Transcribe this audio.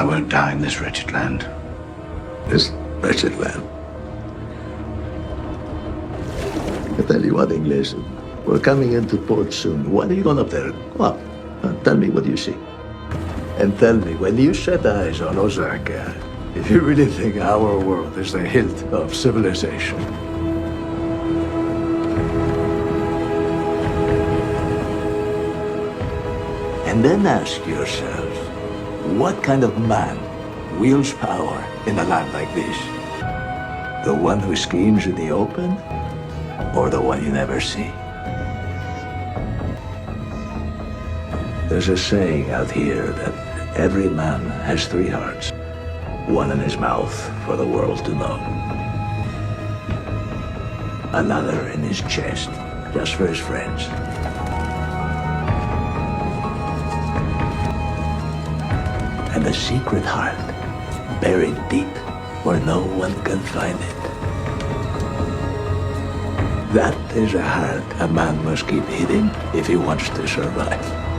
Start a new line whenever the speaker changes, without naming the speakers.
I won't die in this wretched land.
This wretched land. I tell you what, English, we're coming into port soon. What are you going up there? Go up. Tell me what you see. And tell me, when you set eyes on Osaka, if you really think our world is the hilt of civilization. And then ask yourself, what kind of man wields power in a land like this? The one who schemes in the open, or the one you never see? There's a saying out here that every man has three hearts. One in his mouth for the world to know. Another in his chest, just for his friends. And a secret heart, buried deep where no one can find it. That is a heart a man must keep hidden if he wants to survive.